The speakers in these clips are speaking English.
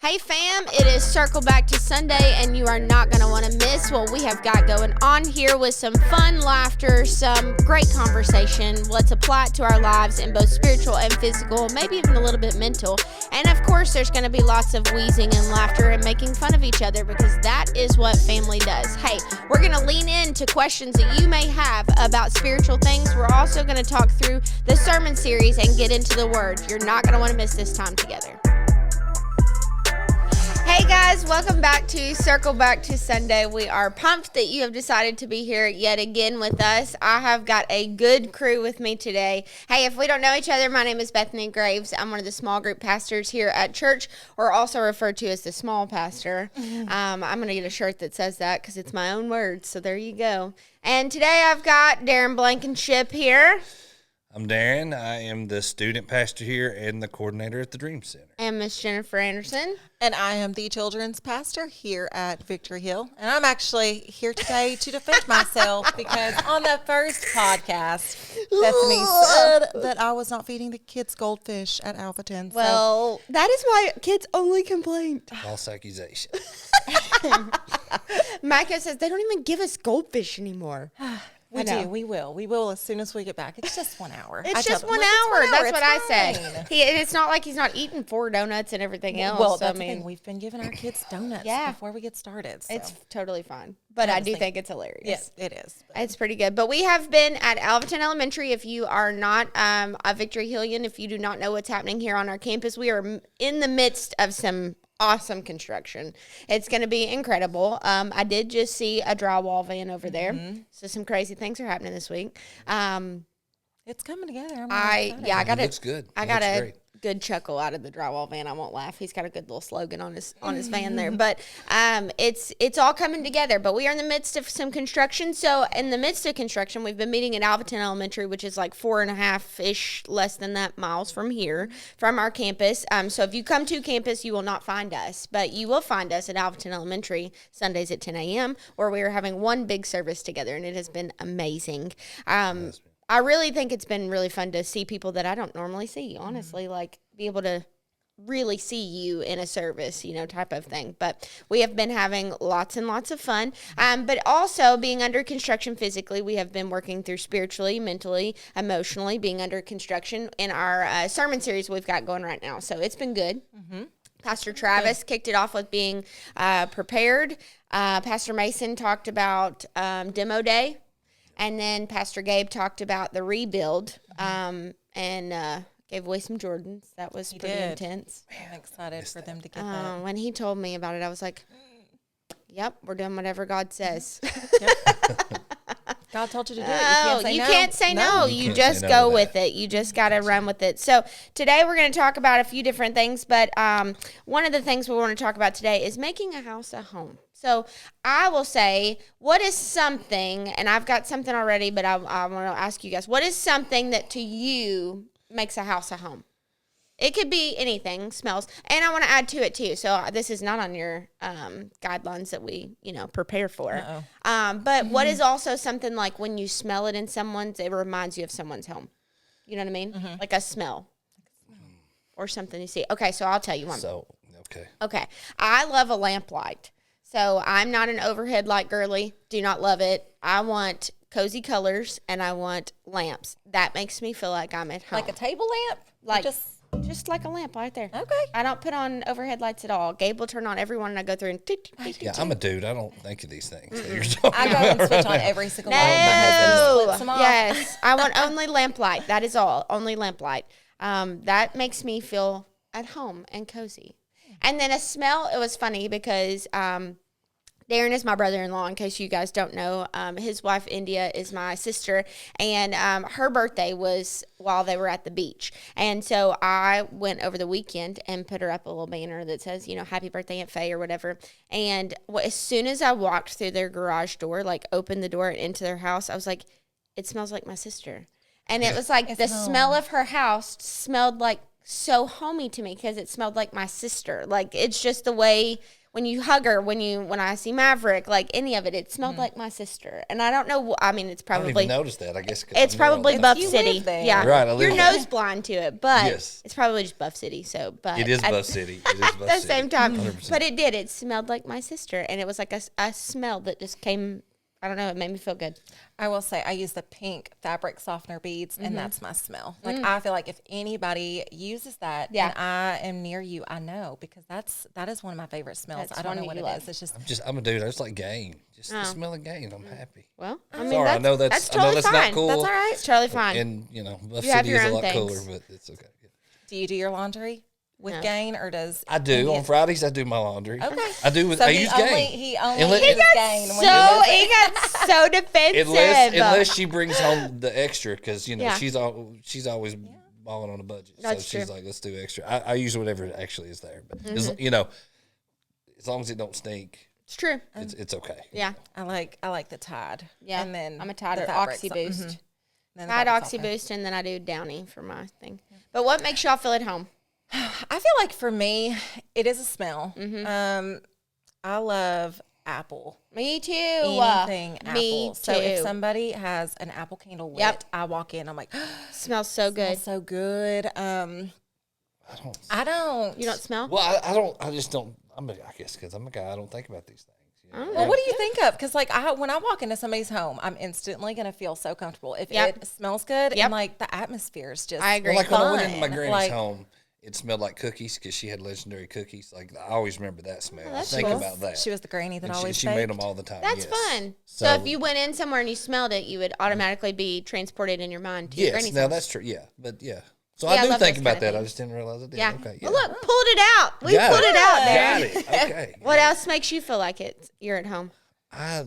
Hey fam, it is Circle Back to Sunday, and you are not going to want to miss what we have got going on here with some fun laughter, some great conversation. Let's apply it to our lives in both spiritual and physical, maybe even a little bit mental. And of course, there's going to be lots of wheezing and laughter and making fun of each other because that is what family does. Hey, we're going to lean into questions that you may have about spiritual things. We're also going to talk through the sermon series and get into the Word. You're not going to want to miss this time together. Hey guys, welcome back to Circle Back to Sunday. We are pumped that you have decided to be here yet again with us. I have got a good crew with me today. Hey, if we don't know each other, my name is Bethany Graves. I'm one of the small group pastors here at church, or also referred to as the small pastor. I'm going to get a shirt that says that because it's my own words, so there you go. And today I've got Darren Blankenship here. I'm Darren. I am the student pastor here and the coordinator at the Dream Center. And Miss Jennifer Anderson. And I am the children's pastor here at Victory Hill. And I'm actually here today to defend myself because on the first podcast, Bethany said that I was not feeding the kids goldfish at Alphaton. Well, that is my kids' only complaint. False accusation. Micah says they don't even give us goldfish anymore. We will as soon as we get back. It's just 1 hour. It's just 1 hour. That's what I say. It's not like he's not eating 4 donuts and everything else. Well, that's the thing. We've been giving our kids donuts before we get started. So. It's totally fine. But I do think it's hilarious. Yes, it is. It's pretty good. But we have been at Alvaton Elementary. If you are not a Victory Hillian, if you do not know what's happening here on our campus, we are in the midst of some awesome construction. It's going to be incredible. I did just see a drywall van over there. So some crazy things are happening this week. It's coming together. It looks good. I got a good chuckle out of the drywall van. I won't laugh. He's got a good little slogan on his van there. But it's all coming together. But we are in the midst of some construction. So in the midst of construction, we've been meeting at Alvaton Elementary, which is like 4.5-ish, less than that, miles from here, from our campus. So if you come to campus, you will not find us. But you will find us at Alvaton Elementary Sundays at 10 a.m., where we are having one big service together, and it has been amazing. I really think it's been really fun to see people that I don't normally see, honestly, like be able to really see you in a service, type of thing. But we have been having lots and lots of fun. But also being under construction physically, we have been working through spiritually, mentally, emotionally, being under construction in our sermon series we've got going right now. So it's been good. Pastor Travis kicked it off with being prepared. Pastor Mason talked about demo day. And then Pastor Gabe talked about the rebuild and gave away some Jordans. That was pretty intense. I'm excited for them to get that. When he told me about it, I was like, yep, we're doing whatever God says. God told you to do it. You can't say no. You just go with it. You just got to run with it. So today we're going to talk about a few different things, but one of the things we want to talk about today is making a house a home. So I will say, what is something, and I've got something already, but I want to ask you guys, what is something that to you makes a house a home? It could be anything, smells, and I want to add to it too. So this is not on your guidelines that we, prepare for. But what is also something like when you smell it in someone's, it reminds you of someone's home. You know what I mean? Like a smell or something you see. Okay, so I'll tell you one. Okay, I love a lamplight. So I'm not an overhead light girly. Do not love it. I want cozy colors and I want lamps. That makes me feel like I'm at home. Like a table lamp? Like just like a lamp right there. Okay. I don't put on overhead lights at all. Gabe will turn on every one and I go through and I'm a dude. I don't think of these things. I go and switch on every single light. My husband splits them off. Yes. I want only lamplight. That is all. Only lamplight. That makes me feel at home and cozy. And then a smell, it was funny because Darren is my brother-in-law, in case you guys don't know. His wife, India, is my sister, and her birthday was while they were at the beach. And so I went over the weekend and put her up a little banner that says, happy birthday, Aunt Faye, or whatever. And as soon as I walked through their garage door, like opened the door into their house, I was like, it smells like my sister. And it was like the smell of her house smelled like so homey to me because it smelled like my sister. Like, it's just the way when you hug her, when I see Maverick, like any of it, it smelled like my sister. And I don't know. I mean, it's I don't probably even notice that. I guess 'cause it's I'm there all probably the Buff time. You City. live there. Yeah, Right, I live you're there. nose blind to it, but Yes. it's probably just Buff City. So, but It is at Buff City. It is Buff the City. same time, 100%. but it did. It smelled like my sister, and it was like a smell that just came. I don't know. It made me feel good. I will say I use the pink fabric softener beads, and that's my smell. Like I feel like if anybody uses that, Yeah. and I am near you, I know because that is one of my favorite smells. That's I don't know one what you it love. is. It's just I'm a dude. I just like game. Just the smell of game. I'm happy. Well, I mean, Sorry, I know that's I know totally that's fine. not cool. that's all right. It's totally fine. And Buff You have City your is a own lot things. cooler, but it's okay. Do you do your laundry with No. Gain or does I do on Fridays. I do my laundry. Okay. I do. With, So I he use only game. he only Unless- uses He Gain when he So does he got so defensive. unless she brings home the extra, because Yeah. she's always balling on a budget. That's so she's true. like, let's do extra. I use whatever actually is there, but as long as it don't stink, It's true. it's okay. Yeah. I like the Tide. Yeah. And then I'm a Tide the or fabric Oxy so- Boost. then the Tide fabric Oxy softener. Boost, and then I do Downy for my thing. But what makes y'all feel at home? I feel like for me, it is a smell. I love apple. Me too. Anything Me apple. So if too. somebody has an apple candle lit, Yep. I walk in, I'm like, Smells so good. smells so good. I don't. I don't. You don't smell? Well, I don't. I just don't. I guess because I'm a guy, I don't think about these things. Well, what do you think of? Because like when I walk into somebody's home, I'm instantly gonna feel so comfortable if Yep. it smells good Yep. and like the atmosphere is just. I agree. Well, like when I went into my fun. granny's Like, home, it smelled like cookies because she had legendary cookies. Like I always remember that smell. I that's think cool. about that. She was the granny that And always she made baked. them all the time. That's yes. fun. So if you went in somewhere and you smelled it, you would automatically be transported in your mind to your yes, granny's now house. that's true. Yeah, but yeah. So Yeah, I I do love think those about kind of that. I things. just didn't realize I did. Yeah. Okay. Well, look, pulled it out. We Got pulled it out Got there. it. Okay. What else makes you feel like you're at home? I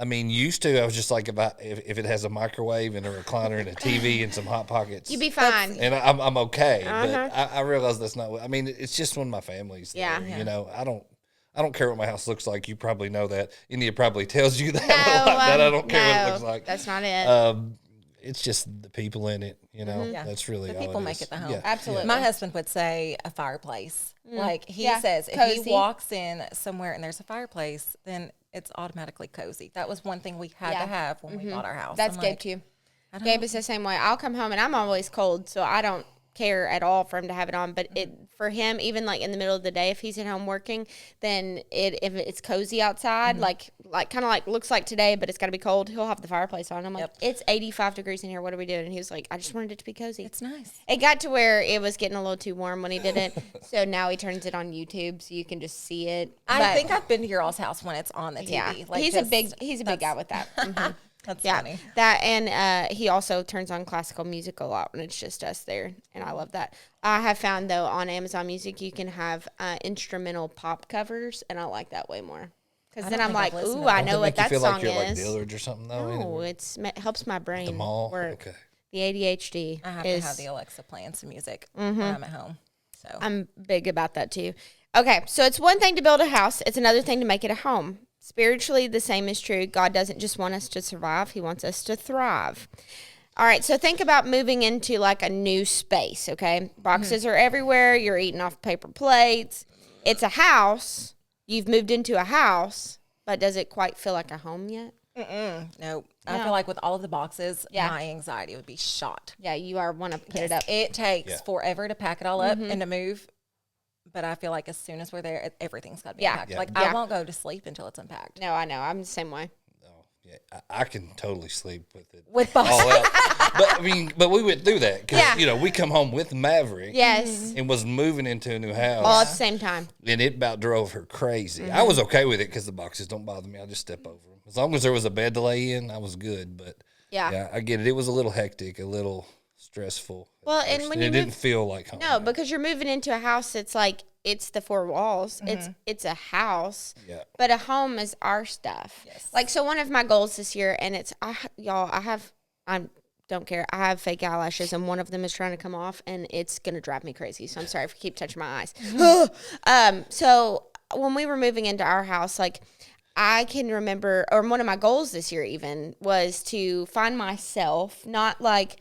mean, used to I was just like if it has a microwave and a recliner and a TV and some hot pockets, You'd be fine. and I'm okay. Uh-huh. But I realize that's not what I mean. It's just when my family's Yeah. there. Yeah. You know, I don't care what my house looks like. You probably know that. India probably tells you that No, a lot. That I don't care what it no, looks like. That's not it. It's just the people in it. You know, Yeah. that's really The all people it make is. it the home. Yeah. Absolutely. My husband would say a fireplace. Like he Yeah. says, if Cozy. he walks in somewhere and there's a fireplace, then it's automatically cozy. That was one thing we had Yeah. to have when we bought our house. That's I'm Gabe like, too. I don't Gabe know. is the same way. I'll come home and I'm always cold, so I don't care at all for him to have it on. But for him, even like in the middle of the day, if he's at home working, then if it's cozy outside, like kind of like looks like today, but it's got to be cold. He'll have the fireplace on. I'm like, Yep. it's 85 degrees in here. What are we doing? And he was like, I just wanted it to be cozy. It's nice. It got to where it was getting a little too warm when he did it, so now he turns it on YouTube so you can just see it. I But, think I've been to your all's house when it's on the TV. yeah, Like he's just- a big guy with that. Mhm. That's Yeah, funny. that and he also turns on classical music a lot when it's just us there, and I love that. I have found though on Amazon Music you can have instrumental pop covers, and I like that way more because I then don't I'm think I've like, listened ooh, to I that. know what that you feel song like you're like is. Dillard or something though. No, it helps my brain the mall. work. Okay. The ADHD I have is. to have the Alexa playing some music when I'm at home. So I'm big about that too. Okay, so it's one thing to build a house; it's another thing to make it a home. Spiritually, the same is true. God doesn't just want us to survive, He wants us to thrive. All right, so think about moving into like a new space, okay? Boxes are everywhere. You're eating off paper plates. It's a house. You've moved into a house, but does it quite feel like a home yet? no, I No. feel like with all of the boxes, Yeah. my anxiety would be shot. Yeah, you are want to put it up. It takes Yeah. forever to pack it all up and to move. But I feel like as soon as we're there, everything's got to be Yeah. unpacked. Yeah. Like Yeah. I won't go to sleep until it's unpacked. No, I know. I'm the same way. Yeah, I can totally sleep with it. With boxes. all out. But I mean, but we went through that because Yeah. we come home with Maverick. Yes, And was moving into a new house. all at the same time. And it about drove her crazy. I was okay with it because the boxes don't bother me. I just step over them. As long as there was a bed to lay in, I was good. But Yeah. I get it. It was a little hectic, a little stressful. at Well, and first, when it you didn't move- feel like home. No, because you're moving into a house that's like it's the four walls. Mm-hmm. It's a house. Yeah. But a home is our stuff. Yes. Like so one of my goals this year and it's I don't care. I have fake eyelashes and one of them is trying to come off and it's going to drive me crazy. So I'm sorry if I keep touching my eyes. So when we were moving into our house, like I can remember, or one of my goals this year even was to find myself, not like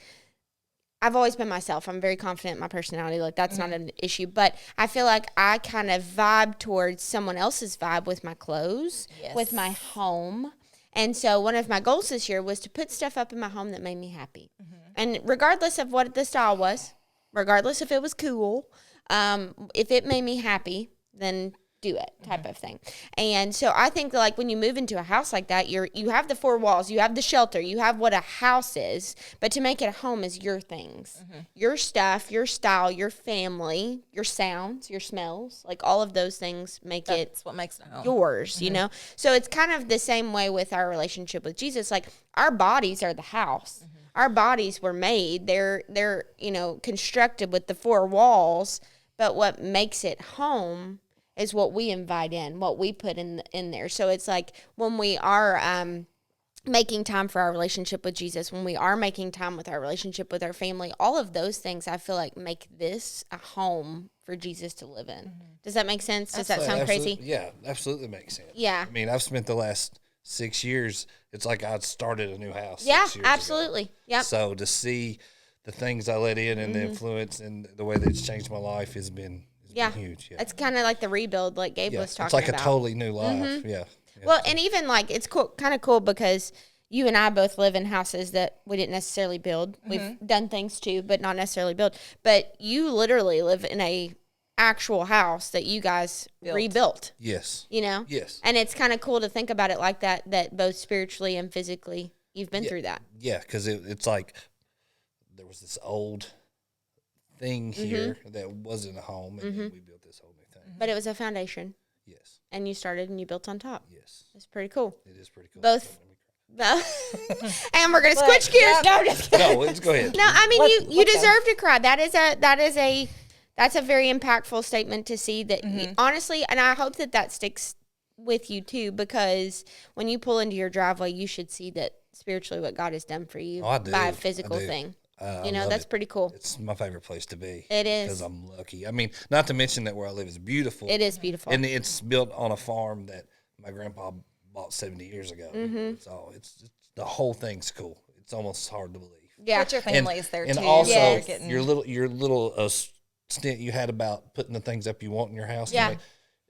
I've always been myself. I'm very confident in my personality. Like, that's not an issue. But I feel like I kind of vibe towards someone else's vibe with my clothes, with my home. And so one of my goals this year was to put stuff up in my home that made me happy. And regardless of what the style was, regardless if it was cool, if it made me happy, then do it type of thing. And so I think like when you move into a house like that, you have the four walls, you have the shelter, you have what a house is, but to make it a home is your things, your stuff, your style, your family, your sounds, your smells, like all of those things make That's what makes it a home. yours, you know? So it's kind of the same way with our relationship with Jesus. Like our bodies are the house. Our bodies were made. They're, you know, constructed with the four walls, but what makes it home is what we invite in, what we put in there. So it's like when we are making time for our relationship with Jesus, when we are making time with our relationship with our family, all of those things I feel like make this a home for Jesus to live in. Does that make sense? Does that sound crazy? Yeah, absolutely makes sense. Yeah. I mean, I've spent the last 6 years, it's like I'd started a new house. Yeah, 6 years absolutely. Ago. Yep. So to see the things I let in and the influence and the way that it's changed my life has been huge. Yeah. It's kind of like the rebuild, like Gabe was talking it's like about. a totally new life. Yeah. Well, and even like it's cool, kind of cool because you and I both live in houses that we didn't necessarily build. We've done things too, but not necessarily build. But you literally live in a actual house that you guys rebuilt. Yes. You know? Yes. And it's kind of cool to think about it like that both spiritually and physically you've been through that. Yeah, because it's like there was this old thing here that wasn't a home, and then we built this whole new thing. But it was a foundation. Yes. And you started and you built on top. Yes. It's pretty cool. It is pretty cool. Both. And we're gonna switch gears. No, I'm just kidding. No, let's go ahead. No, I mean you deserve to cry. That's a very impactful statement to see that honestly, and I hope that sticks with you too, because when you pull into your driveway, you should see that spiritually what God has done for you by a physical thing. You know, that's pretty cool. It's my favorite place to be. It is. Because I'm lucky. I mean, not to mention that where I live is beautiful. It is beautiful. And it's built on a farm that my grandpa bought 70 years ago. So it's the whole thing's cool. It's almost hard to believe. Yeah. But your family is there and too. And also, Yes. your little stint you had about putting the things up you want in your house. Yeah.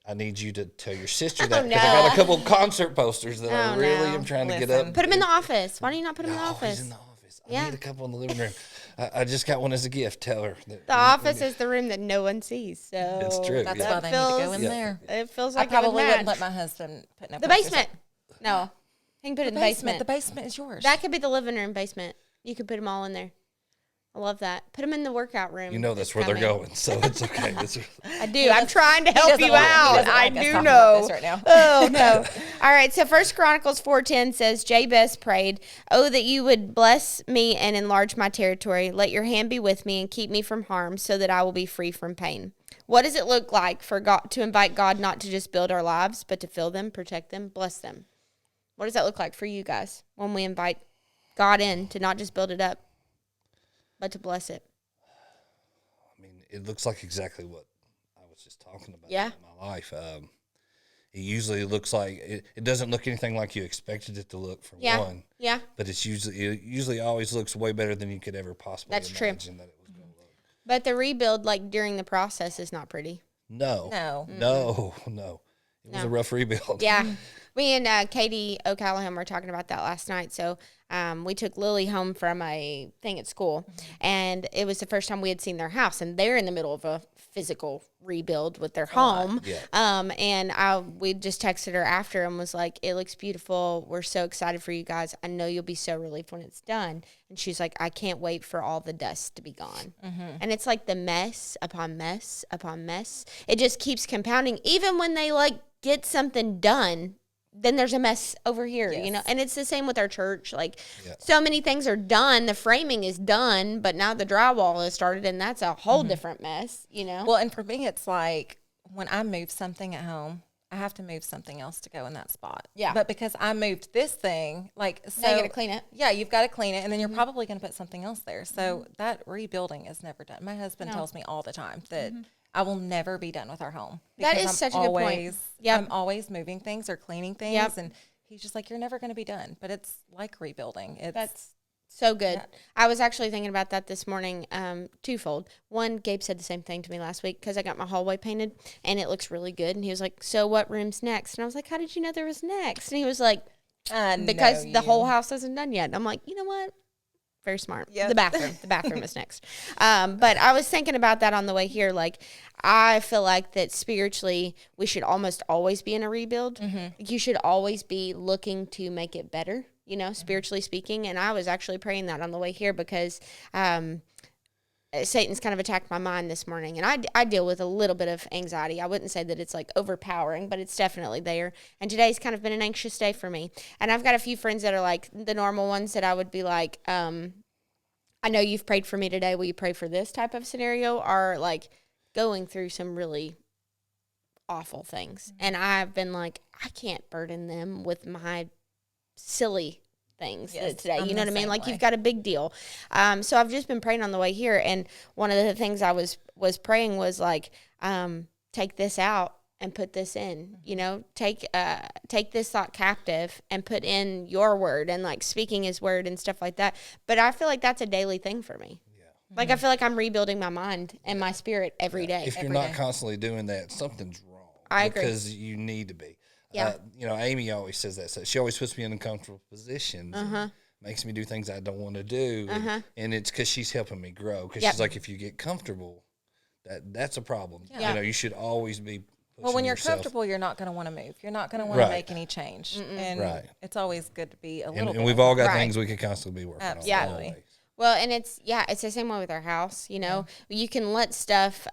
I need you to tell your sister that because I got a couple concert posters that I really am trying to get up. Put them in the office. Why do you not put them in the He's office? in the office. I need a couple in the living room. I just got one as a gift. Tell her. The office is the room that no one sees. So It's true. That's Yeah. why they need to go in there. It feels I like probably it would wouldn't match. let my husband put no The posters basement. up. No. He can put it in the basement. The basement is yours. That could be the living room basement. You could put them all in there. I love that. Put them in the workout room. You know that's where they're going, so it's okay. I do. I'm trying to help you He out. doesn't I like us do talking know. about this right now. Oh no! All right. So 1 Chronicles 4:10 says, Jabez prayed, "Oh, that you would bless me and enlarge my territory. Let your hand be with me and keep me from harm, so that I will be free from pain." What does it look like for God to invite God not to just build our lives, but to fill them, protect them, bless them? What does that look like for you guys when we invite God in to not just build it up, but to bless it? I mean, it looks like exactly what I was just talking about Yeah. in my life. It usually looks like it doesn't look anything like you expected it to look for one. Yeah. But it usually always looks way better than you could ever possibly imagine that it was going to look. But the rebuild, like during the process, is not pretty. No. It was a rough rebuild. Yeah. Me and Katie O'Callahan were talking about that last night. So we took Lily home from a thing at school, and it was the first time we had seen their house, and they're in the middle of a physical rebuild with their home. Yeah. And we just texted her after and was like, "It looks beautiful. We're so excited for you guys. I know you'll be so relieved when it's done." And she's like, "I can't wait for all the dust to be gone." And it's like the mess upon mess upon mess. It just keeps compounding. Even when they like get something done, then there's a mess over here, you know? And it's the same with our church. Like, so many things are done. The framing is done, but now the drywall has started, and that's a whole different mess, you know? Well, and for me, it's like when I move something at home, I have to move something else to go in that spot. Yeah. But because I moved this thing, like, so. Now you got to clean it. Yeah, you've got to clean it, and then you're probably going to put something else there. So that rebuilding is never done. My husband tells me all the time that I will never be done with our home. That is because such a good point. Yep. I'm always moving things or cleaning things, and he's just like, you're never going to be done. But it's like rebuilding. It's So good. Yeah. I was actually thinking about that this morning, twofold. One, Gabe said the same thing to me last week because I got my hallway painted and it looks really good. And he was like, so what room's next? And I was like, how did you know there was next? And he was like, because the whole house isn't done yet. And I'm like, you know what? Very smart. Yep. The bathroom is next. But I was thinking about that on the way here. Like, I feel like that spiritually, we should almost always be in a rebuild. Mm-hmm. You should always be looking to make it better, you know, spiritually speaking. And I was actually praying that on the way here because Satan's kind of attacked my mind this morning. And I deal with a little bit of anxiety. I wouldn't say that it's like overpowering, but it's definitely there. And today's kind of been an anxious day for me. And I've got a few friends that are like the normal ones that I would be like, I know you've prayed for me today. Will you pray for this type of scenario? Are like going through some really awful things. And I've been like, I can't burden them with my silly things today. You know what I mean? Like, you've got a big deal. So I've just been praying on the way here. And one of the things I was praying was like, take this out and put this in, you know, take this thought captive and put in your word and like speaking his word and stuff like that. But I feel like that's a daily thing for me. Yeah. Like, I feel like I'm rebuilding my mind and my spirit every day. If you're not constantly doing that, something's wrong. I agree. Because you need to be. Yeah. You know, Amy always says that. So she always puts me in uncomfortable positions. Makes me do things I don't want to do. And it's because she's helping me grow. Because she's like, if you get comfortable, that's a problem. Yeah. You know, you should always be. Well, when you're comfortable, you're not going to want to move. You're not going to want to make any change. And it's always good to be a little bit. And we've all got things we could constantly be working on. Absolutely. Well, and it's the same way with our house. You know, you can let stuff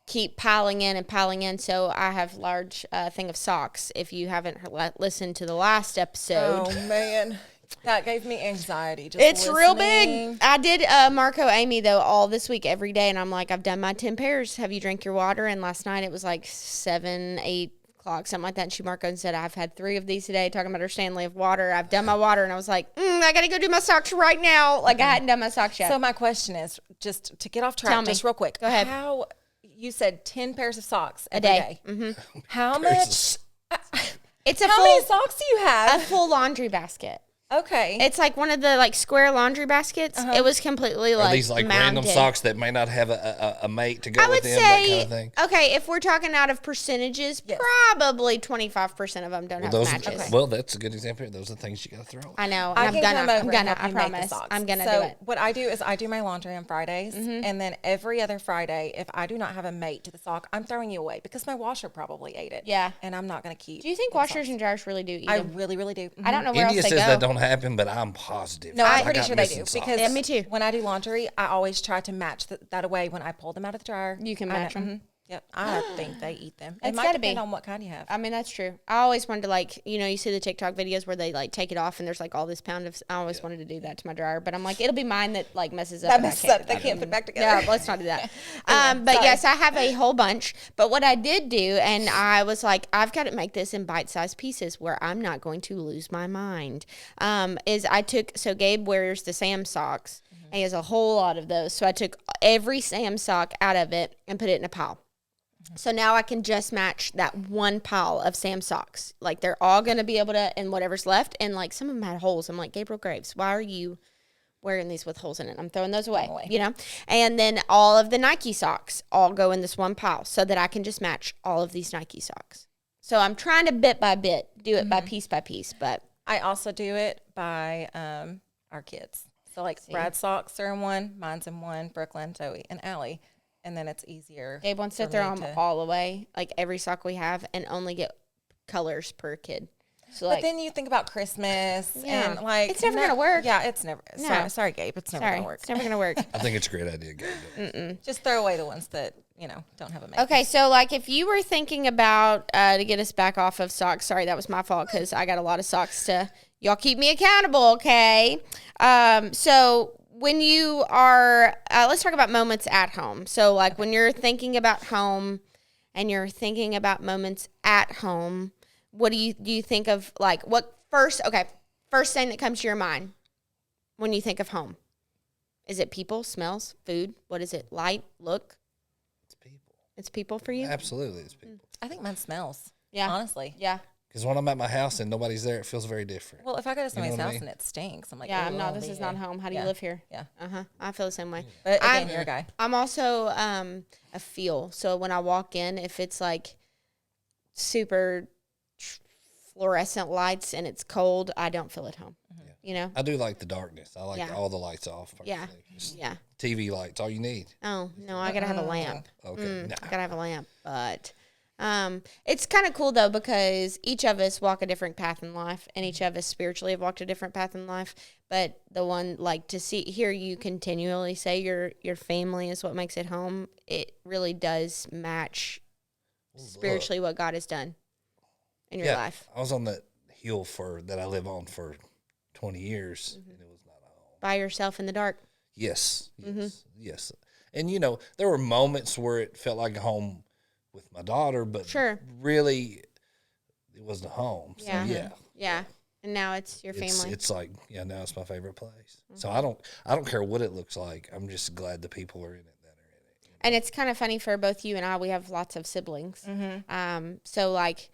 keep piling in and piling in. So I have large thing of socks. If you haven't listened to the last episode. Oh, man. That gave me anxiety. It's real big. I did Marco Amy, though, all this week, every day. And I'm like, I've done my 10 pairs. Have you drank your water? And last night it was like 7, 8 o'clock, something like that. And she Marco and said, I've had 3 of these today, talking about her Stanley of water. I've done my water. And I was like, I got to go do my socks right now. Like, I hadn't done my socks yet. So my question is, just to get off track, just real quick. Go ahead. How, you said 10 pairs of socks a day. Mm-hmm. How much? How many socks do you have? A full laundry basket. Okay. It's like one of the like square laundry baskets. It was completely like these like mounted. random socks that may not have a mate to go with them, say, that kind of thing. Okay, if we're talking out of percentages, probably 25% of them don't have matches. Okay. Well, that's a good example. Those are the things you got to throw. I know. I'm gonna. I promise. I'm gonna do it. What I do is I do my laundry on Fridays, and then every other Friday, if I do not have a mate to the sock, I'm throwing you away because my washer probably ate it. Yeah. And I'm not gonna keep. Do you think washers and dryers really do eat I them? really, really do. I don't know where India else they says go. that don't happen, but I'm positive. No, I'm pretty sure they do because me too. When I do laundry, I always try to match that away when I pull them out of the dryer. You can match them. Yep, I think they eat them. It might depend on what kind you have. I mean, that's true. I always wanted to, like, you know, you see the TikTok videos where they like take it off and there's like all this pound of. I always wanted to do that to my dryer, but I'm like, it'll be mine that like messes up. That messes up. They can't put back together. Yeah, let's not do that. But yes, I have a whole bunch. But what I did do, and I was like, I've got to make this in bite-sized pieces where I'm not going to lose my mind. Is I took Gabe wears the Sam socks, and he has a whole lot of those. So I took every Sam sock out of it and put it in a pile. So now I can just match that one pile of Sam socks. Like, they're all going to be able to, and whatever's left. And, like, some of them had holes. I'm like, Gabriel Graves, why are you wearing these with holes in it? I'm throwing those away, you know? And then all of the Nike socks all go in this one pile so that I can just match all of these Nike socks. So I'm trying to bit by bit do it by piece, but. I also do it by our kids. So, like, Brad's socks are in one, mine's in one, Brooklyn, Zoe, and Allie. And then it's easier. Gabe wants to throw them all away, like every sock we have, and only get colors per kid. So, but then you think about Christmas and like it's never gonna work. Yeah, it's never. No. Sorry, Gabe. It's never gonna work. It's never gonna work. I think it's a great idea, Gabe. Just throw away the ones that don't have a mate. Okay, so like if you were thinking about to get us back off of socks, sorry, that was my fault because I got a lot of socks to. Y'all keep me accountable, okay? So. When you are, let's talk about moments at home. So, like, when you're thinking about home and you're thinking about moments at home, what do you think of, like, what first thing that comes to your mind when you think of home? Is it people, smells, food? What is it, light, look? It's people. It's people for you? Absolutely, it's people. I think mine smells. Yeah. Honestly. Yeah. Because when I'm at my house and nobody's there, it feels very different. Well, if I go to somebody's house I mean? and it stinks, I'm like, Yeah, "Ooh, I'm not. I'll This be is not here." home. How do you Yeah. live here? Yeah. I feel the same way. But again, you're a guy. I'm also a feel. So when I walk in, if it's like super fluorescent lights and it's cold, I don't feel at home. You know? I do like the darkness. I like Yeah. all the lights off. Yeah. Personally. Just Yeah. TV lights, all you need. Oh no, I gotta have a lamp. Okay. I gotta have a lamp. But it's kind of cool though because each of us walk a different path in life, and each of us spiritually have walked a different path in life. But the one like to hear you continually say your family is what makes it home. It really does match spiritually what God has done in your life. I was on that hill that I live on for 20 years, and it was not a home. By yourself in the dark. Yes. Yes. And, there were moments where it felt like a home with my daughter, but really it wasn't a home. So, Yeah. And now it's your family. It's like, now it's my favorite place. So I don't care what it looks like. I'm just glad the people are in it that are in it. And it's kind of funny for both you and I. We have lots of siblings. So like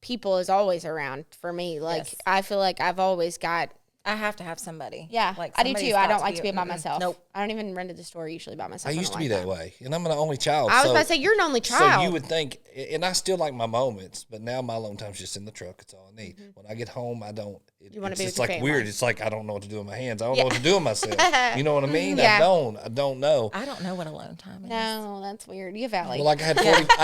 people is always around for me. Like I feel like I've always got. I have to have somebody. Yeah, like I do somebody's too. I got don't like to be by myself. Nope. I don't even run to the store usually by myself. I used to don't be like that way, and I'm the only child. I was about to say, you're an only So child. you would think, and I still like my moments, but now my alone time's just in the truck. It's all I need. When I get home, I don't. You wanna be with It's your like family. weird. It's like I don't know what to do with my hands. I don't know what to do with myself. You know what I mean? Yeah. I don't know. I don't know what alone time is. No, that's weird. You have Allie. Well, like I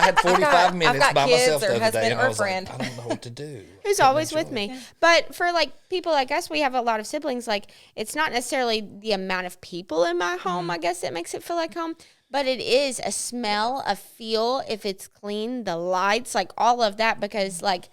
had 45 minutes got by kids myself or the other day, husband and or I was friend. like, I don't know what to do. Who's always with me. But for like people like us, we have a lot of siblings. Like it's not necessarily the amount of people in my home, I guess, that makes it feel like home. But it is a smell, a feel, if it's clean, the lights, like all of that, because like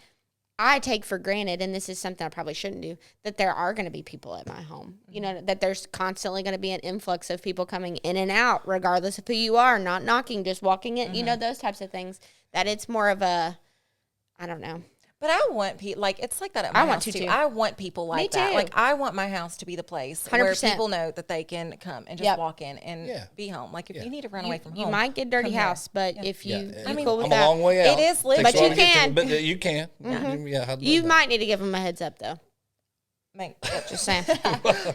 I take for granted, and this is something I probably shouldn't do, that there are going to be people at my home. You know, that there's constantly going to be an influx of people coming in and out, regardless of who you are, not knocking, just walking in, you know, those types of things. That it's more of a, I don't know. But I want people, like, it's like that at my house, too. I want people like that. too. Like, I want my house to be the place 100%. where people know that they can come and just walk in and be home. Like, if you need to run away from home. You might get dirty come house, but if you, I mean, cool with I'm that. a long way out. It is lit. Takes But a while you to get can. to- but you can. Yeah, You might need to give them a heads up, though. Just saying.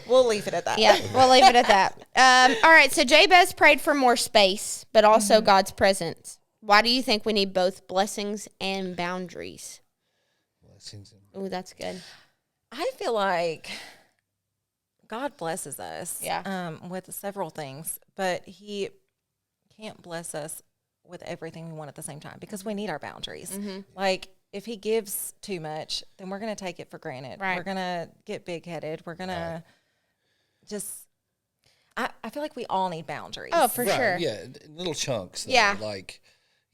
We'll leave it at that. Yeah, we'll leave it at that. All right, so Jabez prayed for more space, but also God's presence. Why do you think we need both blessings and boundaries? Oh, that's good. I feel like God blesses us with several things, but he can't bless us with everything we want at the same time because we need our boundaries. Like, if he gives too much, then we're going to take it for granted. Right. We're going to get big-headed. We're going to just... I feel like we all need boundaries. Oh, for sure. Yeah, little chunks. Though. Yeah. Like,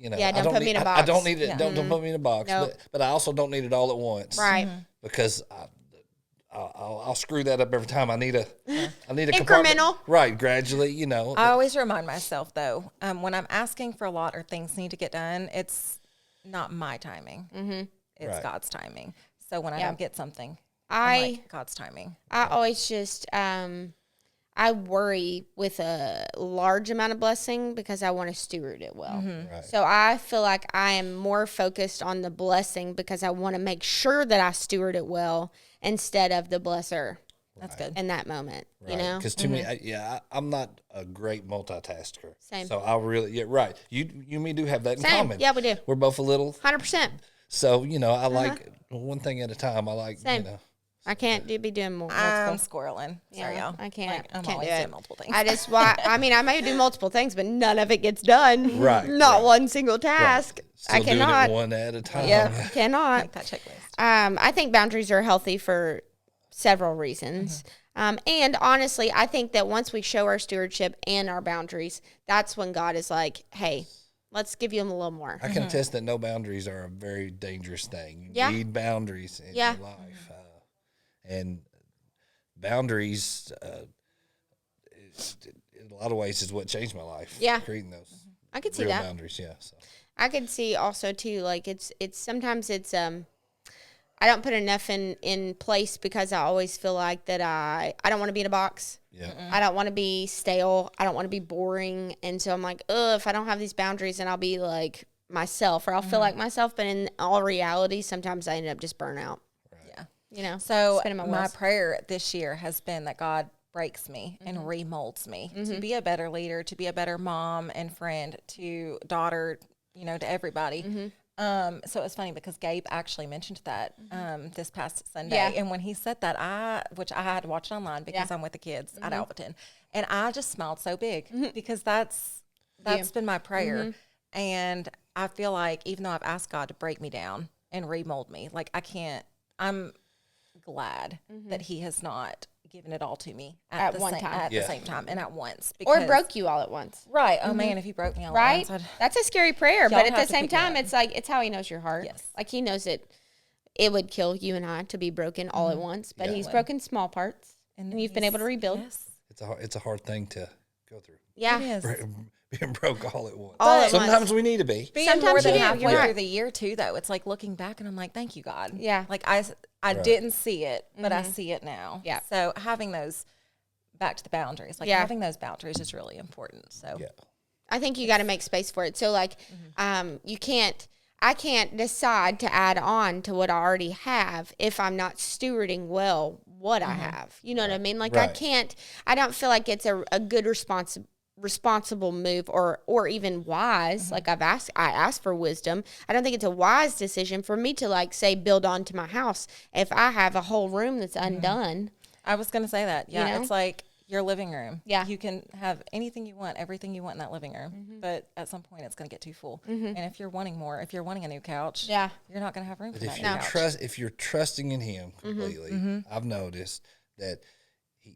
don't I don't put me in a box. I don't need it. Don't put me in a box. Nope. But I also don't need it all at once. Right. Because I'll screw that up every time. I need a Incremental. Right, gradually, I always remind myself, though, when I'm asking for a lot or things need to get done, it's not my timing. It's God's timing. So when I don't get something, I'm like, God's timing. I always just, I worry with a large amount of blessing because I want to steward it well. Right. So I feel like I am more focused on the blessing because I want to make sure that I steward it well instead of the blesser. That's good. In that moment, Right. you know? Because to me, I'm not a great multitasker. Same. So I really, right. You and me do have that in Same. common. Yeah, we do. We're both a little. 100%. So, I like one thing at a time. I like, Same. I can't be doing more. I'm squirreling. Sorry, y'all. I can't. Like, I'm can't always do it. doing multiple things. I may do multiple things, but none of it gets done. Right, Not right. one single task. Still I cannot. doing it one at a time. Yeah, cannot. Make that checklist. I think boundaries are healthy for several reasons. And honestly, I think that once we show our stewardship and our boundaries, that's when God is like, hey, let's give you a little more. I can attest that no boundaries are a very dangerous thing. You need boundaries in Yeah. your life. And boundaries, in a lot of ways, is what changed my life. Yeah. Creating those I could see real that. boundaries, yeah. So. I could see also too, like it's sometimes it's I don't put enough in place because I always feel like that I don't want to be in a box. Yeah. I don't want to be stale. I don't want to be boring. And so I'm like, if I don't have these boundaries, then I'll be like myself, or I'll feel like myself, but in all reality, sometimes I end up just burnt out. Yeah. You know, So spinning my wheels. prayer this year has been that God breaks me and remolds me to be a better leader, to be a better mom and friend, to daughter, to everybody. So it was funny because Gabe actually mentioned that this past Sunday. Yeah. And when he said that, which I had to watch it online because I'm with the kids at Alvaton, and I just smiled so big because that's been my prayer. And I feel like even though I've asked God to break me down and remold me, like I'm glad that he has not given it all to me at the same time and at once. Or broke you all at once. Right. Oh, man, if he broke me all Right? at once, That's a scary prayer, Y'all but at have the to same pick me time, up. it's like, it's how he knows your heart. Yes. Like, he knows it would kill you and I to be broken all at once, but he's broken small parts, and you've been able to rebuild. Yes. It's a hard thing to go through. Yeah. It is. Being broke all at once. All at Sometimes once. we need to be. Being Sometimes more than you do, halfway you're right. through the year, too, though, it's like looking back and I'm like, thank you, God. Yeah. Like, I didn't see it, but I see it now. Yeah. So having those, back to the boundaries, like having those boundaries is really important. So Yeah. I think you got to make space for it. So like, I can't decide to add on to what I already have if I'm not stewarding well what I have. You know what I mean? Like Right. I don't feel like it's a good responsible move or even wise. Like I asked for wisdom. I don't think it's a wise decision for me to like say build onto my house if I have a whole room that's undone. I was going to say that. Yeah. You know? It's like your living room. Yeah. You can have anything you want, everything you want in that living room. But at some point, it's going to get too full. And if you're wanting more, if you're wanting a new couch, Yeah. you're not going to have room for But that if new you couch. if you're trusting in him completely, I've noticed that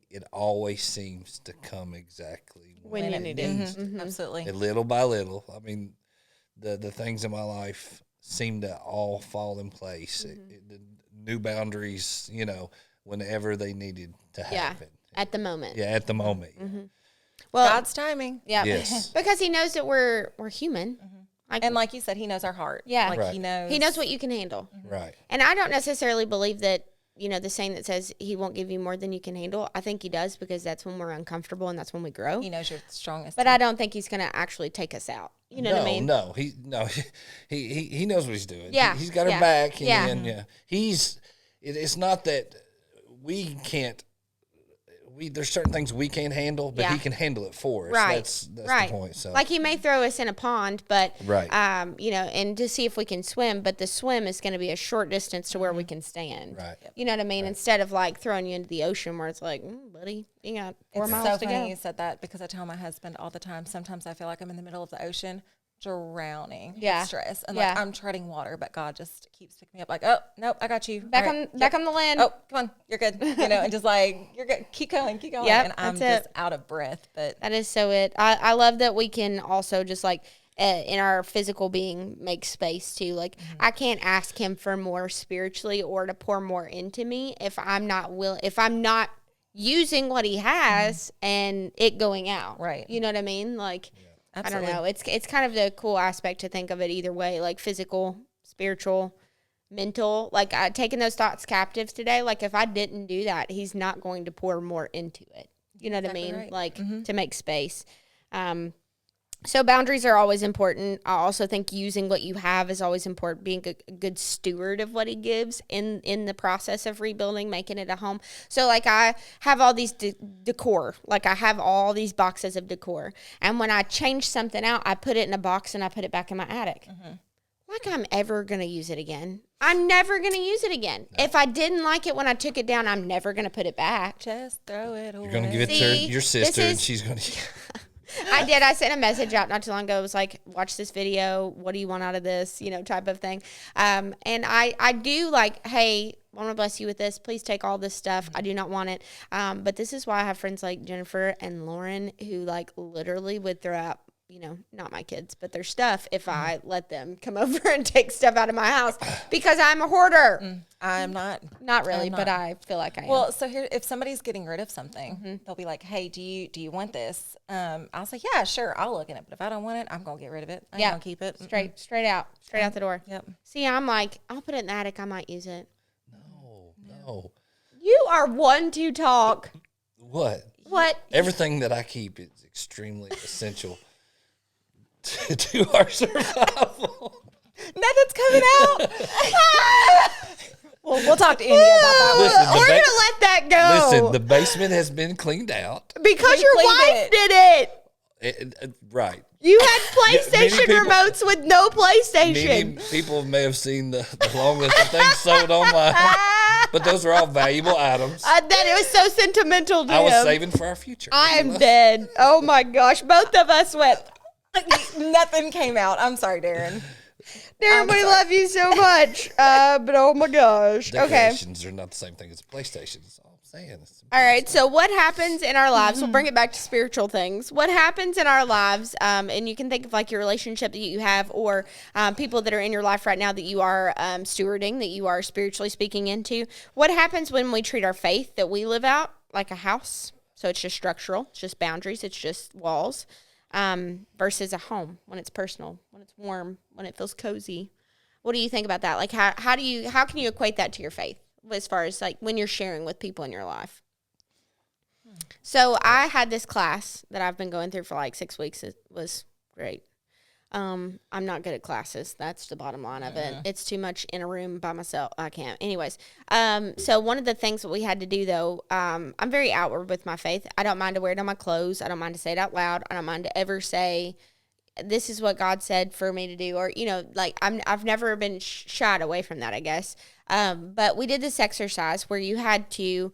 it always seems to come exactly When you need it. Absolutely. And little by little. I mean, the things in my life seem to all fall in place. The new boundaries, whenever they needed to Yeah. happen. At the moment. Yeah, at the moment. Well, God's timing. yeah. Yes. Because he knows that we're human. Like, And like you said, he knows our heart. Yeah. Like Right. he knows. he knows what you can handle. Right. And I don't necessarily believe that, the saying that says he won't give you more than you can handle. I think he does because that's when we're uncomfortable and that's when we grow. He knows you're the strongest. But I don't think he's going to actually take us out. You know what I mean? No, he knows what he's doing. Yeah, He's got yeah, her back. yeah. And it's not that we can't. There's certain things we can't handle, but he can handle it for us. Right. That's right. the point. So Like he may throw us in a pond, but Right. and to see if we can swim, but the swim is going to be a short distance to where we can stand. Right. You know what I mean? Instead of like throwing you into the ocean where it's like, buddy, you got 4 It's miles so to funny go. you said that because I tell my husband all the time. Sometimes I feel like I'm in the middle of the ocean, drowning Yeah. with stress, and Yeah. like I'm treading water, but God just keeps picking me up. Like, oh nope, I got you. Back All on right, back on the land. Oh, come on, you're good. And just like you're good. Keep going, keep going. Yep, and I'm that's just out of breath. But That is so it. I love that we can also just like in our physical being make space too. Like I can't ask him for more spiritually or to pour more into me if I'm not using what he has and it going out. Right. You know what I mean? Like I don't Absolutely. know. It's kind of the cool aspect to think of it either way, like physical, spiritual, mental. Like taking those thoughts captives today. Like if I didn't do that, he's not going to pour more into it. You know what I Exactly mean? right. Like to make space. So boundaries are always important. I also think using what you have is always important. Being a good steward of what he gives in the process of rebuilding, making it a home. So like I have all these decor. Like I have all these boxes of decor. And when I change something out, I put it in a box and I put it back in my attic. Like I'm ever going to use it again. I'm never going to use it again. If I didn't like it when I took it down, I'm never going to put it back. just throw it away. You're going to give it to See, your this sister, and is- she's going to. I did. I sent a message out not too long ago. It was like, watch this video. What do you want out of this? Type of thing. And I do like, hey, I want to bless you with this. Please take all this stuff. I do not want it. But this is why I have friends like Jennifer and Lauren who like literally would throw out, not my kids, but their stuff if I let them come over and take stuff out of my house because I'm a hoarder. I'm not. Not really, I'm but not. I feel like I am. Well, so here, if somebody's getting rid of something, they'll be like, "Hey, do you want this?" I'll say, "Yeah, sure, I'll look at it." But if I don't want it, I'm gonna get rid of it. I'm Yeah. gonna keep it straight out the door. Yep. See, I'm like, I'll put it in the attic. I might use it. No. You are one to talk. What? What? Everything that I keep is extremely essential. to our survival. Nothing's coming out. Well, we'll talk to India about that. Listen, We're going to let that go. Listen, the basement has been cleaned out. Because We your cleaned wife it. did it. Right. You had PlayStation people- remotes with no PlayStation. Many people may have seen the long list of things sold online, but those are all valuable items. That it was so sentimental to I was him. saving for our future. I am dead. Oh my gosh. Both of us went, Nothing came out. I'm sorry, Darren. Darren, we love you so much. But oh my gosh. Okay. Decorations are not the same thing as a PlayStation. That's all I'm saying. All right. So what happens in our lives? We'll bring it back to spiritual things. What happens in our lives? And you can think of like your relationship that you have, or people that are in your life right now that you are stewarding, that you are spiritually speaking into. What happens when we treat our faith that we live out like a house? So it's just structural. It's just boundaries. It's just walls. Versus a home, when it's personal, when it's warm, when it feels cozy. What do you think about that? Like how can you equate that to your faith as far as like when you're sharing with people in your life? So I had this class that I've been going through for like 6 weeks. It was great. I'm not good at classes. That's the bottom line of it. It's too much in a room by myself. I can't. Anyways, so one of the things that we had to do, though, I'm very outward with my faith. I don't mind to wear it on my clothes. I don't mind to say it out loud. I don't mind to ever say, this is what God said for me to do. Or, like I've never been shied away from that, I guess. But we did this exercise where you had to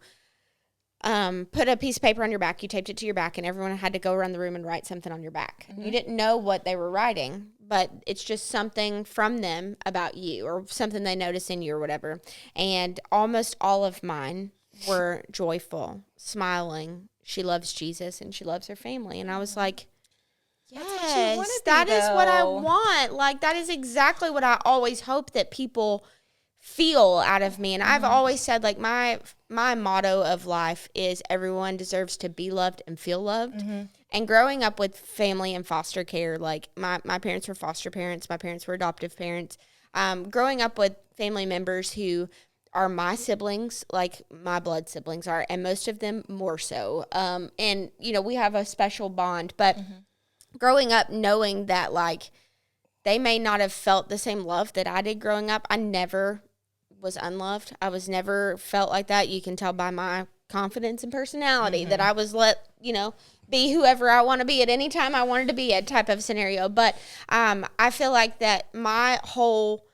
put a piece of paper on your back. You taped it to your back, and everyone had to go around the room and write something on your back. You didn't know what they were writing, but it's just something from them about you or something they noticed in you or whatever. And almost all of mine were joyful, smiling. She loves Jesus and she loves her family. And I was like, yes, that is what I want. Like, that is exactly what I always hope that people feel out of me. And I've always said, like, my motto of life is everyone deserves to be loved and feel loved. And growing up with family and foster care, like my parents were foster parents, my parents were adoptive parents. Growing up with family members who are my siblings, like my blood siblings are, and most of them more so. And we have a special bond, but growing up knowing that, like, they may not have felt the same love that I did growing up. I never was unloved. I was never felt like that. You can tell by my confidence and personality that I was let, be whoever I want to be at any time I wanted to be at type of scenario. But I feel like that my whole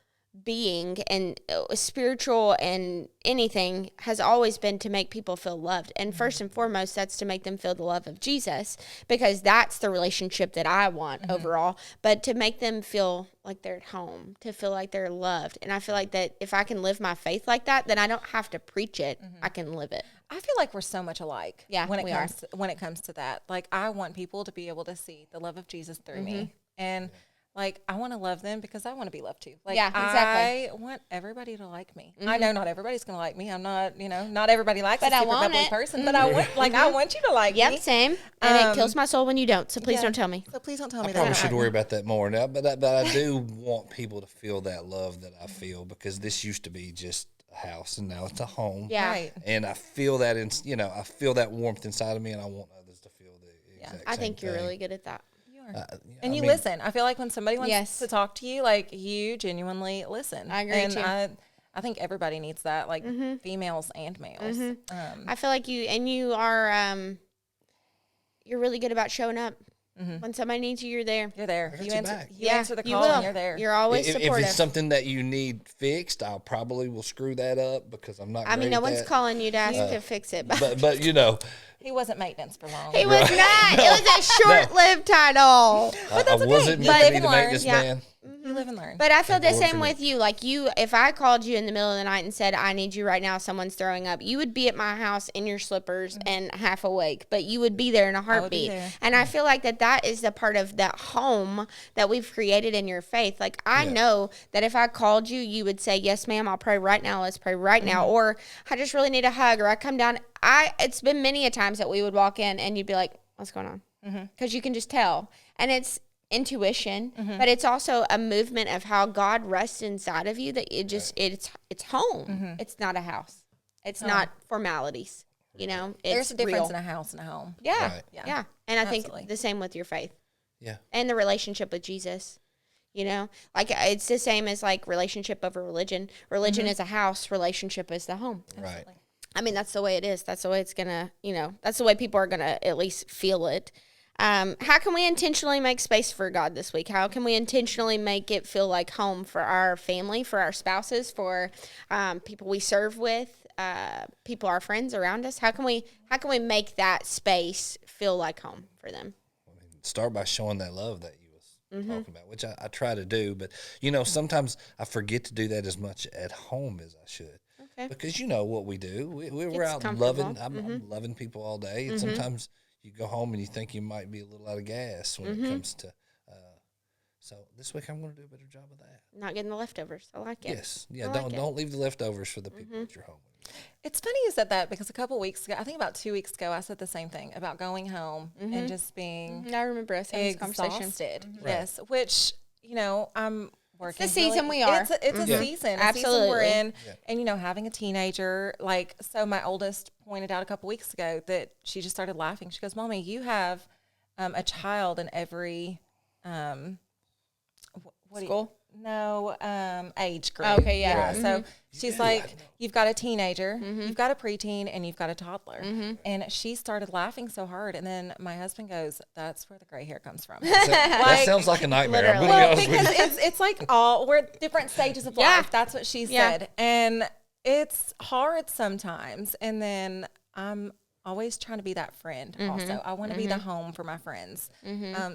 being and spiritual and anything has always been to make people feel loved. And first and foremost, that's to make them feel the love of Jesus, because that's the relationship that I want overall. But to make them feel like they're at home, to feel like they're loved. And I feel like that if I can live my faith like that, then I don't have to preach it. I can live it. I feel like we're so much alike. Yeah, when it comes to that. Like, I want people to be able to see the love of Jesus through me. And like, I want to love them because I want to be loved too. Like, yeah, exactly. I want everybody to like me. I know not everybody's going to like me. I'm not, not everybody likes a super bubbly person, but I want you to like me. Yep, same. And it kills my soul when you don't. So please don't tell me. So please don't tell me I that. probably should worry about that more now, but I do want people to feel that love that I feel, because this used to be just a house and now it's a home. Yeah. Right. And I feel that I feel that warmth inside of me, and I want others to feel the exact same I think you're thing. really good at that. And you listen. I feel like when somebody wants to talk to you, like, you genuinely listen. I agree and too. I think everybody needs that, like females and males. I feel like you are you're really good about showing up. When somebody needs you, you're there. You're there. I got you back. You answer the you call will. and you're there. You're always If supportive. it's something that you need fixed, I'll probably will screw that up because I'm not. I mean, great no at one's that. calling you to ask to fix it. But But He wasn't maintenance for long. he was not. It was a short-lived title. But that's I wasn't okay. meant to be Live the and learn. maintenance Yeah. man. You live and learn. But I feel the Lord same for with you. Like, if I called you in the middle of the night and said, I need you right now, someone's throwing up, you would be at my house in your slippers and half awake, but you would be there in a heartbeat. there. And I feel like that is the part of that home that we've created in your faith. Like, I know that if I called you, you would say, yes, ma'am, I'll pray right now. Let's pray right now. Or I just really need a hug, or I come down. It's been many a times that we would walk in and you'd be like, what's going on? Because you can just tell. And it's intuition, but it's also a movement of how God rests inside of you, that it's home. It's not a house. It's not formalities. It's There's a difference real. in a house and a home. Yeah. Right. Yeah. And I Absolutely. think the same with your faith. Yeah. And the relationship with Jesus. You know, like it's the same as like relationship over religion. Religion is a house, relationship is the home. Right. I mean, that's the way it is. That's the way it's going to, that's the way people are going to at least feel it. How can we intentionally make space for God this week? How can we intentionally make it feel like home for our family, for our spouses, for people we serve with, people, our friends around us? How can we make that space feel like home for them? Start by showing that love that you was talking about, which I try to do. But, sometimes I forget to do that as much at home as I should. Okay. Because you know what we do. We're It's out loving. I'm loving people all day. And sometimes you go home and you think you might be a little out of gas when it comes to. So this week I'm going to do a better job of that. Not getting the leftovers. I like it. Yes. Yeah. Don't leave the leftovers for the people at your home. It's funny you said that because a couple weeks ago, I think about 2 weeks ago, I said the same thing about going home and just being I remember us having this conversation. exhausted. Yes, which, I'm working. It's the season we are. It's a season. Absolutely. A season we're in. Yeah. And, having a teenager, so my oldest pointed out a couple weeks ago that she just started laughing. She goes, Mommy, you have a child in every School? Age group. Okay, yeah. So she's like, you've got a teenager, you've got a preteen, and you've got a toddler. And she started laughing so hard. And then my husband goes, that's where the gray hair comes from. That sounds like a nightmare. I'm literally. gonna be honest with you. Because it's like we're at different stages of life. That's what she said. And it's hard sometimes. And then I'm always trying to be that friend also. I want to be the home for my friends.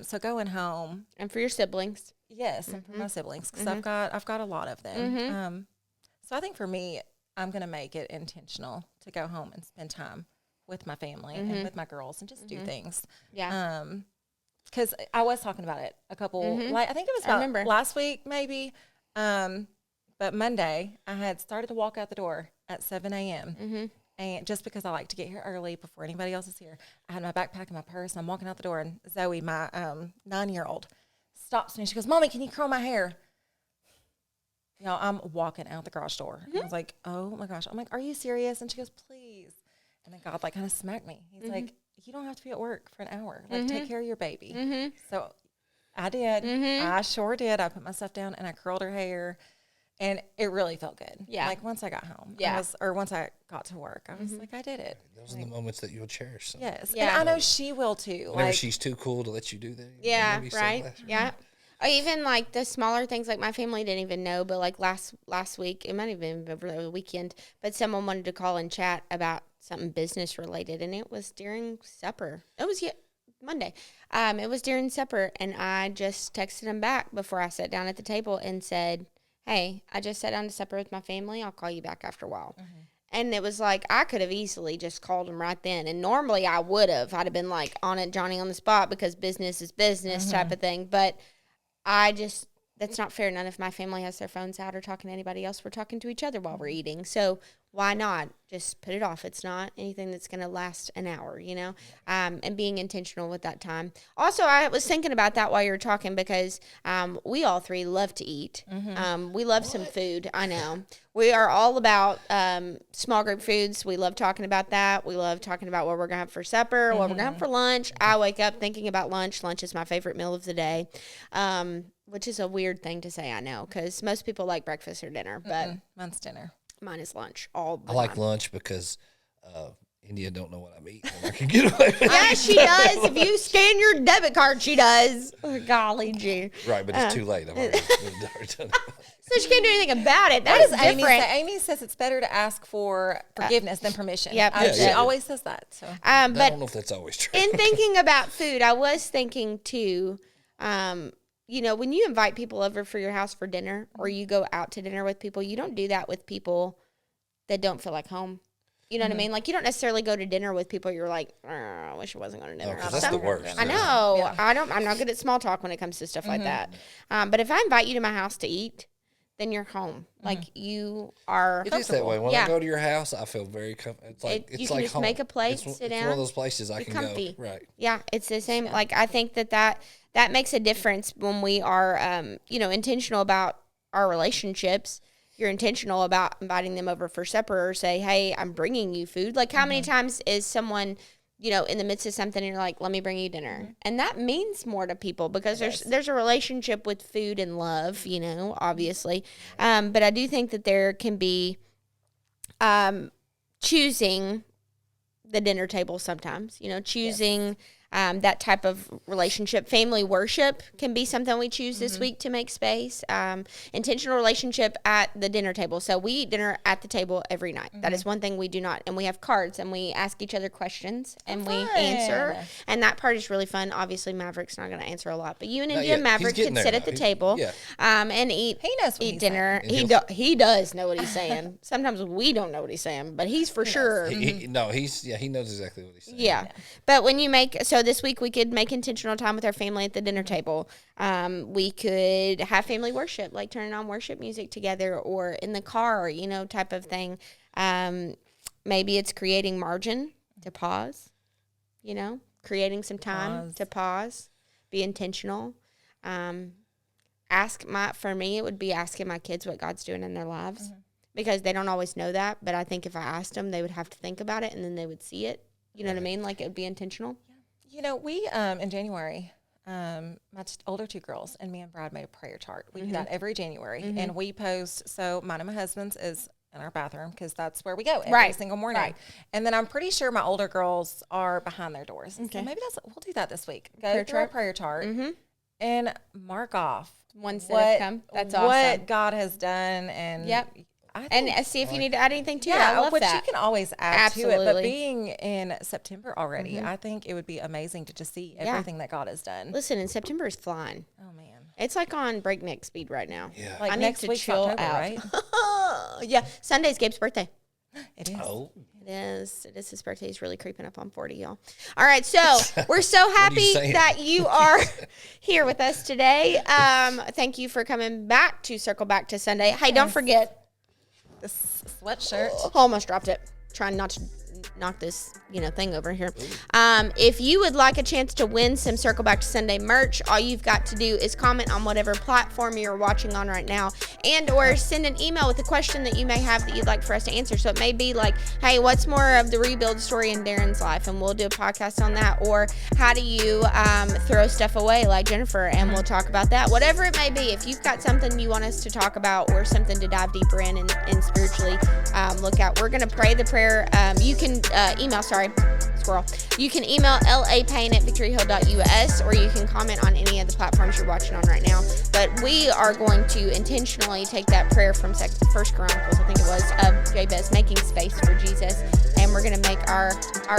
So going home. And for your siblings. Yes, and for my siblings, because I've got a lot of them. So I think for me, I'm going to make it intentional to go home and spend time with my family and with my girls and just do things. Yeah. Because I was talking about it a couple, I think it was about last week maybe. But Monday, I had started to walk out the door at 7 a.m. And just because I like to get here early before anybody else is here, I had my backpack and my purse. And I'm walking out the door, and Zoe, my 9-year-old, stops me. She goes, Mommy, can you curl my hair? I'm walking out the garage door. And I was like, oh my gosh. I'm like, are you serious? And she goes, please. And then God kind of smacked me. He's like, you don't have to be at work for an hour. Take care of your baby. So I did. I sure did. I put my stuff down and I curled her hair. And it really felt good. Yeah. Once I got home. Yeah. Once I got to work, I was like, I did it. Those are the moments that you'll cherish. So. Yes. Yeah. And I know she will too. Whenever she's too cool to let you do that. Yeah. Right. Yeah. Or even the smaller things, my family didn't even know, but last week, it might have been over the weekend, but someone wanted to call and chat about something business related, and it was during supper. It was Monday. It was during supper, and I just texted him back before I sat down at the table and said, hey, I just sat down to supper with my family. I'll call you back after a while. And it was I could have easily just called him right then. And normally I would have. I'd have been on it, Johnny on the spot, because business is business type of thing. But that's not fair. None of my family has their phones out or talking to anybody else. We're talking to each other while we're eating. So why not just put it off? It's not anything that's going to last an hour, and being intentional with that time. Also, I was thinking about that while you were talking, because we all three love to eat. We love some food. I know. We are all about small group foods. We love talking about that. We love talking about what we're going to have for supper, what we're going to have for lunch. I wake up thinking about lunch. Lunch is my favorite meal of the day, which is a weird thing to say, I know, because most people like breakfast or dinner. But mine's dinner. Mine is lunch all the time. I like lunch because India don't know what I'm eating. I can get away with it. Yeah, she does. If you scan your debit card, she does. Oh, golly gee. Right, but it's too late. I've already done it. So she can't do anything about it. That is different. Amy says it's better to ask for forgiveness than permission. Yep. She always says that. So. I don't know if that's always true. In thinking about food, I was thinking too, when you invite people over for your house for dinner, or you go out to dinner with people, you don't do that with people that don't feel like home. You know what I mean? You don't necessarily go to dinner with people you're like, I wish I wasn't going to dinner. That's the worst. I know. Yeah. I'm not good at small talk when it comes to stuff like that. But if I invite you to my house to eat, then you're home. You are. It is that way. When I go to your house, I feel very comfortable. It's you can just home. Make a plate, sit down. It's one of those places I can comfy. Go. Right. Yeah, it's the same. Yeah. I think that makes a difference when we are, intentional about our relationships. You're intentional about inviting them over for supper, or say, hey, I'm bringing you food. How many times is someone in the midst of something, and you're like, let me bring you dinner. And that means more to people because there's a relationship with food and love, obviously. But I do think that there can be choosing the dinner table sometimes, choosing that type of relationship. Family worship can be something we choose this week to make space. Intentional relationship at the dinner table. So we eat dinner at the table every night. That is one thing we do not. And we have cards, and we ask each other questions, and we answer. And that part is really fun. Obviously, Maverick's not going to answer a lot, but you and India and Maverick can sit at the table and eat. He knows what eat dinner. He does know what he's saying. Sometimes we don't know what he's saying, but he's for sure. He knows exactly what he's saying. Yeah. But when you so this week we could make intentional time with our family at the dinner table. We could have family worship, like turning on worship music together, or in the car, type of thing. Maybe it's creating margin to pause, creating some time to pause, be intentional. For me, it would be asking my kids what God's doing in their lives, because they don't always know that. But I think if I asked them, they would have to think about it, and then they would see it. You know what I mean? Like, it would be intentional. We, in January, my older two girls and me and Brad made a prayer chart. We do that every January, and we post, so mine and my husband's is in our bathroom, because that's where we go every single morning. Right. And then I'm pretty sure my older girls are behind their doors. Okay. So maybe we'll do that this week. Go through our prayer chart and mark off ones that have come. That's awesome. What God has done, and and see if you need to add anything to it. I love which that. you can always add to it. But being in September already, I think it would be amazing to just see everything that God has done. Listen, and September is flying. Oh, man. It's like on breakneck speed right now. Yeah. Like I need next to week's chill October, out. right? Yeah. Sunday's Gabe's birthday. It is. Oh. It is. It is his birthday. He's really creeping up on 40, y'all. All right. So we're so happy that you are here with us today. Thank you for coming back to Circle Back to Sunday. Hey, don't forget. This sweatshirt. Almost dropped it. Trying not to knock this, thing over here. If you would like a chance to win some Circle Back to Sunday merch, all you've got to do is comment on whatever platform you're watching on right now, and or send an email with a question that you may have that you'd like for us to answer. So it may be like, hey, what's more of the rebuild story in Darren's life? And we'll do a podcast on that. Or how do you throw stuff away like Jennifer? And we'll talk about that. Whatever it may be, if you've got something you want us to talk about or something to dive deeper in and spiritually look at, we're going to pray the prayer. You can You can email lapayne@victoryhill.us, or you can comment on any of the platforms you're watching on right now. But we are going to intentionally take that prayer from First Chronicles, I think it was, of Jabez, making space for Jesus, and we're going to make our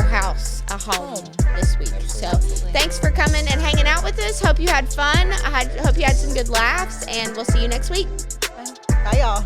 house a home this week. So thanks for coming and hanging out with us. Hope you had fun. I hope you had some good laughs, and we'll see you next week. Bye, y'all.